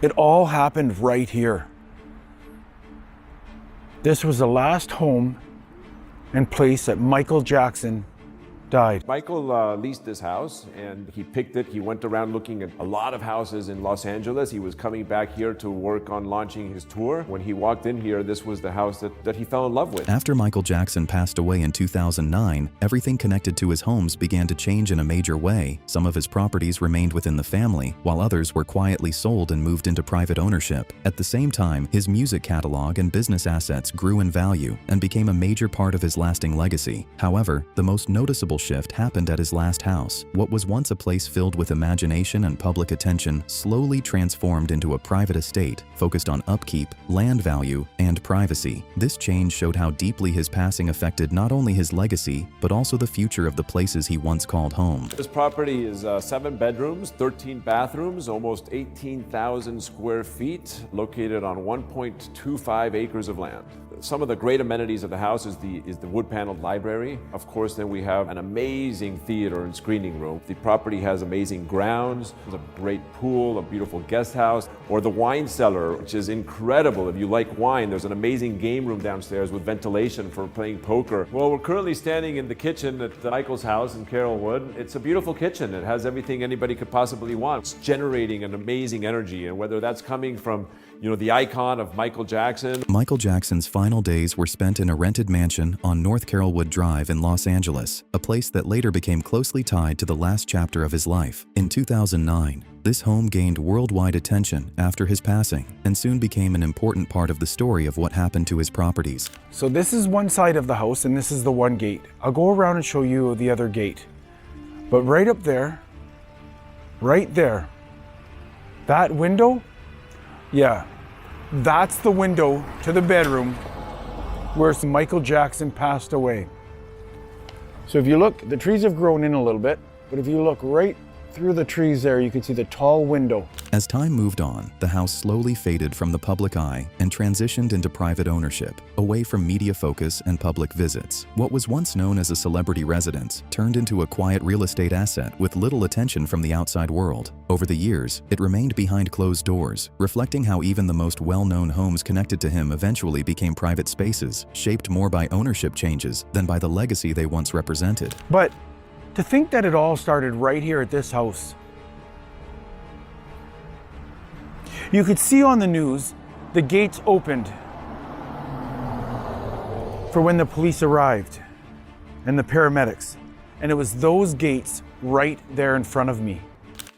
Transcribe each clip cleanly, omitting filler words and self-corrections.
It all happened right here. This was the last home and place that Michael Jackson died. Michael leased this house and he picked it. He went around looking at a lot of houses in Los Angeles. He was coming back here to work on launching his tour. When he walked in here, this was the house that he fell in love with. After Michael Jackson passed away in 2009, everything connected to his homes began to change in a major way. Some of his properties remained within the family, while others were quietly sold and moved into private ownership. At the same time, his music catalog and business assets grew in value and became a major part of his lasting legacy. However, the most noticeable shift happened at his last house. What was once a place filled with imagination and public attention slowly transformed into a private estate focused on upkeep, land value, and privacy. This change showed how deeply his passing affected not only his legacy, but also the future of the places he once called home. This property is 7 bedrooms, 13 bathrooms, almost 18,000 square feet, located on 1.25 acres of land. Some of the great amenities of the house is the wood-paneled library. Of course, then we have an amazing theater and screening room. The property has amazing grounds, there's a great pool, a beautiful guest house, or the wine cellar, which is incredible. If you like wine, there's an amazing game room downstairs with ventilation for playing poker. Well, we're currently standing in the kitchen at Michael's house in Carrollwood. It's a beautiful kitchen. It has everything anybody could possibly want. It's generating an amazing energy, and whether that's coming from the icon of Michael Jackson. Michael Jackson's final days were spent in a rented mansion on North Carrollwood Drive in Los Angeles, a place that later became closely tied to the last chapter of his life. In 2009, this home gained worldwide attention after his passing and soon became an important part of the story of what happened to his properties. So this is one side of the house and this is the one gate. I'll go around and show you the other gate. But right up there, right there, that window, yeah, that's the window to the bedroom where Michael Jackson passed away. So if you look, the trees have grown in a little bit, but if you look right through the trees there, you can see the tall window. As time moved on, the house slowly faded from the public eye and transitioned into private ownership, away from media focus and public visits. What was once known as a celebrity residence turned into a quiet real estate asset with little attention from the outside world. Over the years, it remained behind closed doors, reflecting how even the most well-known homes connected to him eventually became private spaces, shaped more by ownership changes than by the legacy they once represented. But to think that it all started right here at this house. You could see on the news, the gates opened for when the police arrived and the paramedics. And it was those gates right there in front of me.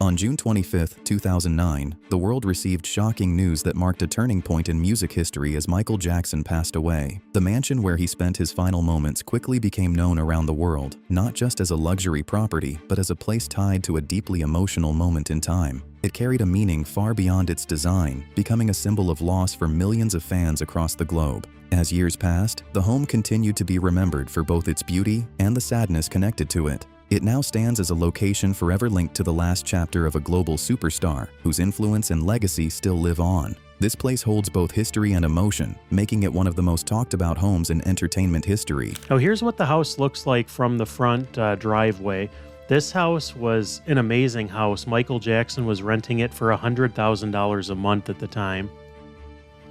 On June 25, 2009, the world received shocking news that marked a turning point in music history as Michael Jackson passed away. The mansion where he spent his final moments quickly became known around the world, not just as a luxury property, but as a place tied to a deeply emotional moment in time. It carried a meaning far beyond its design, becoming a symbol of loss for millions of fans across the globe. As years passed, the home continued to be remembered for both its beauty and the sadness connected to it. It now stands as a location forever linked to the last chapter of a global superstar whose influence and legacy still live on. This place holds both history and emotion, making it one of the most talked about homes in entertainment history. Now here's what the house looks like from the front driveway. This house was an amazing house. Michael Jackson was renting it for $100,000 a month at the time.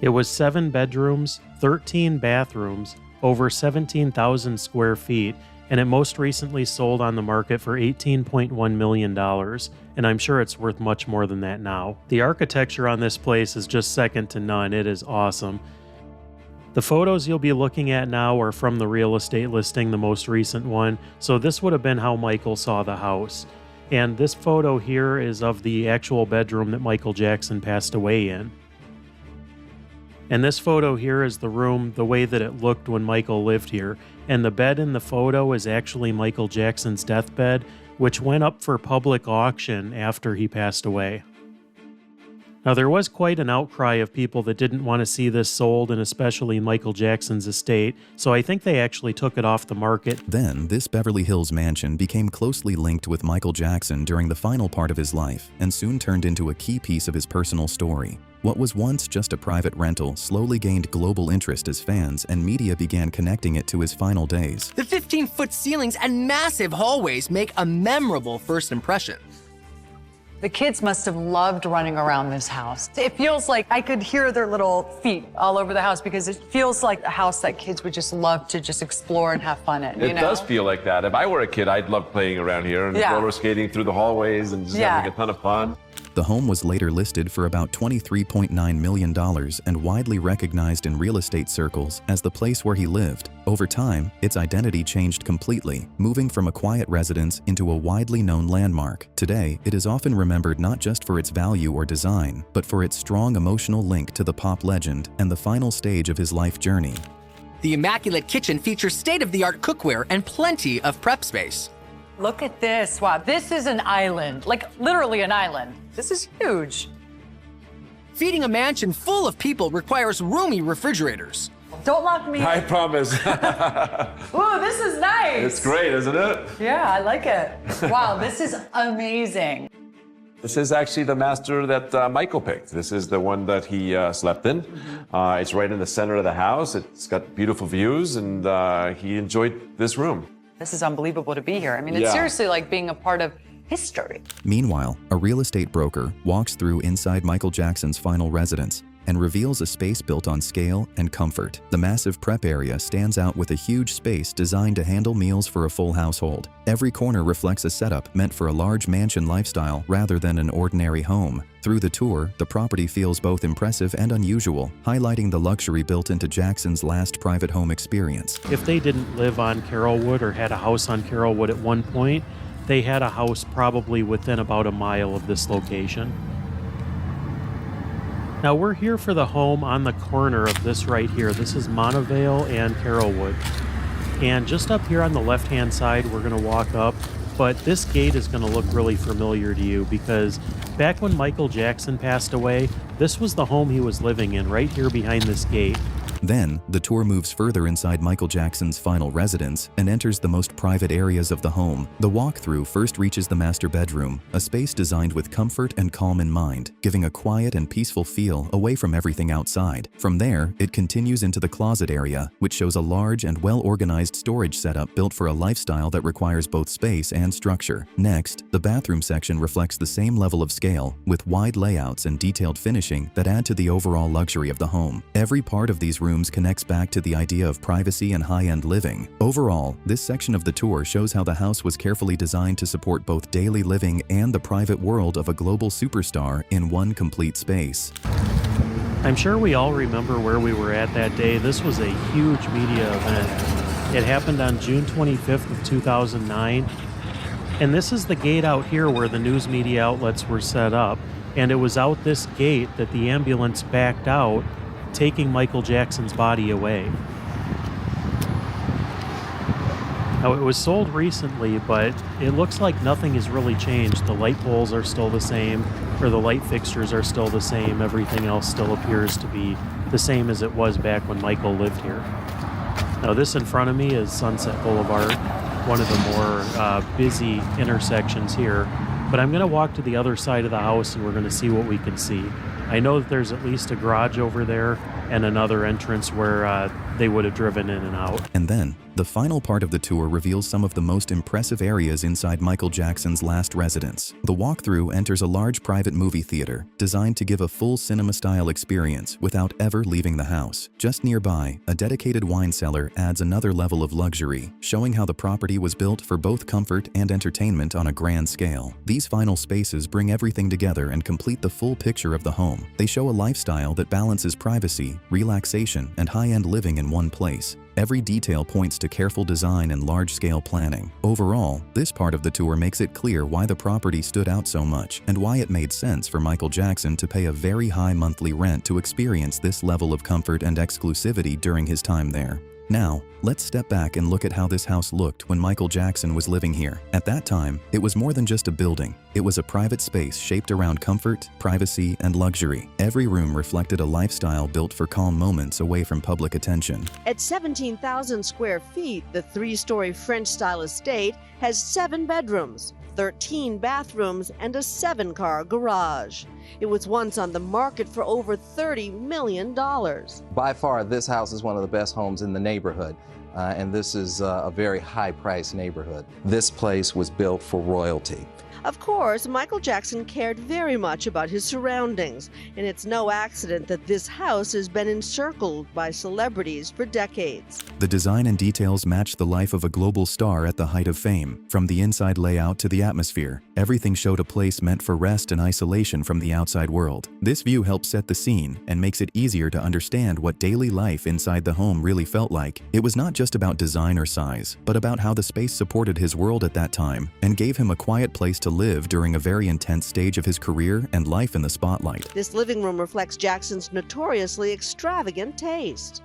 It was 7 bedrooms, 13 bathrooms, over 17,000 square feet, and it most recently sold on the market for $18.1 million, and I'm sure it's worth much more than that now. The architecture on this place is just second to none. It is awesome. The photos you'll be looking at now are from the real estate listing, the most recent one, so this would have been how Michael saw the house. And this photo here is of the actual bedroom that Michael Jackson passed away in. And this photo here is the room, the way that it looked when Michael lived here. And the bed in the photo is actually Michael Jackson's deathbed, which went up for public auction after he passed away. Now, there was quite an outcry of people that didn't want to see this sold, and especially Michael Jackson's estate, so I think they actually took it off the market. Then, this Beverly Hills mansion became closely linked with Michael Jackson during the final part of his life, and soon turned into a key piece of his personal story. What was once just a private rental slowly gained global interest as fans and media began connecting it to his final days. The 15-foot ceilings and massive hallways make a memorable first impression. The kids must have loved running around this house. It feels like I could hear their little feet all over the house because it feels like a house that kids would just love to just explore and have fun in. It does feel like that. If I were a kid, I'd love playing around here and roller skating through the hallways and just having a ton of fun. The home was later listed for about $23.9 million and widely recognized in real estate circles as the place where he lived. Over time, its identity changed completely, moving from a quiet residence into a widely known landmark. Today, it is often remembered not just for its value or design, but for its strong emotional link to the pop legend and the final stage of his life journey. The immaculate kitchen features state-of-the-art cookware and plenty of prep space. Look at this. Wow, this is an island, like literally an island. This is huge. Feeding a mansion full of people requires roomy refrigerators. Don't lock me I in. promise. Ooh, this is nice. It's great, isn't it? Yeah, I like it. Wow, this is amazing. This is actually the master that Michael picked. This is the one that he slept in. It's right in the center of the house. It's got beautiful views, and he enjoyed this room. This is unbelievable to be here. I mean, it's seriously like being a part of history. Meanwhile, a real estate broker walks through inside Michael Jackson's final residence and reveals a space built on scale and comfort. The massive prep area stands out with a huge space designed to handle meals for a full household. Every corner reflects a setup meant for a large mansion lifestyle rather than an ordinary home. Through the tour, the property feels both impressive and unusual, highlighting the luxury built into Jackson's last private home experience. If they didn't live on Carrollwood or had a house on Carrollwood at one point, they had a house probably within about a mile of this location. Now we're here for the home on the corner of this right here. This is Montevale and Carrollwood. And just up here on the left-hand side, we're gonna walk up, but this gate is gonna look really familiar to you because back when Michael Jackson passed away, this was the home he was living in, right here behind this gate. Then, the tour moves further inside Michael Jackson's final residence and enters the most private areas of the home. The walkthrough first reaches the master bedroom, a space designed with comfort and calm in mind, giving a quiet and peaceful feel away from everything outside. From there, it continues into the closet area, which shows a large and well-organized storage setup built for a lifestyle that requires both space and structure. Next, the bathroom section reflects the same level of scale, with wide layouts and detailed finishing that add to the overall luxury of the home. Every part of these rooms connects back to the idea of privacy and high-end living. Overall, this section of the tour shows how the house was carefully designed to support both daily living and the private world of a global superstar in one complete space. I'm sure we all remember where we were at that day. This was a huge media event. It happened on June 25th of 2009. And this is the gate out here where the news media outlets were set up. And it was out this gate that the ambulance backed out, taking Michael Jackson's body away. Now, it was sold recently, but it looks like nothing has really changed. The light poles are still the same, or the light fixtures are still the same. Everything else still appears to be the same as it was back when Michael lived here. Now, this in front of me is Sunset Boulevard, one of the more busy intersections here. But I'm going to walk to the other side of the house and we're going to see what we can see. I know that there's at least a garage over there and another entrance where they would have driven in and out. And then, the final part of the tour reveals some of the most impressive areas inside Michael Jackson's last residence. The walkthrough enters a large private movie theater, designed to give a full cinema-style experience without ever leaving the house. Just nearby, a dedicated wine cellar adds another level of luxury, showing how the property was built for both comfort and entertainment on a grand scale. These final spaces bring everything together and complete the full picture of the home. They show a lifestyle that balances privacy, relaxation, and high-end living in one place. Every detail points to careful design and large-scale planning. Overall, this part of the tour makes it clear why the property stood out so much and why it made sense for Michael Jackson to pay a very high monthly rent to experience this level of comfort and exclusivity during his time there. Now, let's step back and look at how this house looked when Michael Jackson was living here. At that time, it was more than just a building. It was a private space shaped around comfort, privacy, and luxury. Every room reflected a lifestyle built for calm moments away from public attention. At 17,000 square feet, the three-story French-style estate has 7 bedrooms, 13 bathrooms, and a 7-car garage. It was once on the market for over $30 million. By far, this house is one of the best homes in the neighborhood, and this is a very high-priced neighborhood. This place was built for royalty. Of course, Michael Jackson cared very much about his surroundings, and it's no accident that this house has been encircled by celebrities for decades. The design and details match the life of a global star at the height of fame. From the inside layout to the atmosphere, everything showed a place meant for rest and isolation from the outside world. This view helps set the scene and makes it easier to understand what daily life inside the home really felt like. It was not just about design or size, but about how the space supported his world at that time and gave him a quiet place to live during a very intense stage of his career and life in the spotlight. This living room reflects Jackson's notoriously extravagant taste.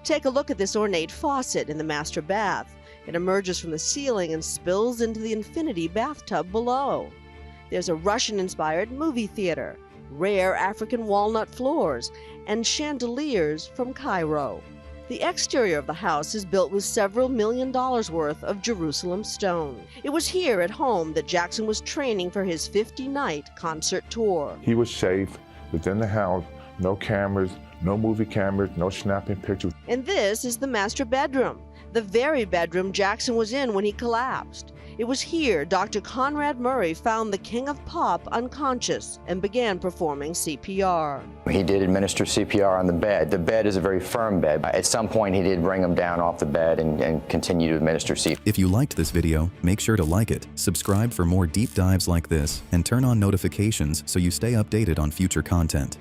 Take a look at this ornate faucet in the master bath. It emerges from the ceiling and spills into the infinity bathtub below. There's a Russian-inspired movie theater, rare African walnut floors, and chandeliers from Cairo. The exterior of the house is built with several $1 million worth of Jerusalem stone. It was here at home that Jackson was training for his 50-night concert tour. He was safe within the house, no cameras, no movie cameras, no snapping pictures. And this is the master bedroom, the very bedroom Jackson was in when he collapsed. It was here Dr. Conrad Murray found the king of pop unconscious and began performing CPR. He did administer CPR on the bed. The bed is a very firm bed. At some point, he did bring him down off the bed and continue to administer CPR. If you liked this video, make sure to like it, subscribe for more deep dives like this, and turn on notifications so you stay updated on future content.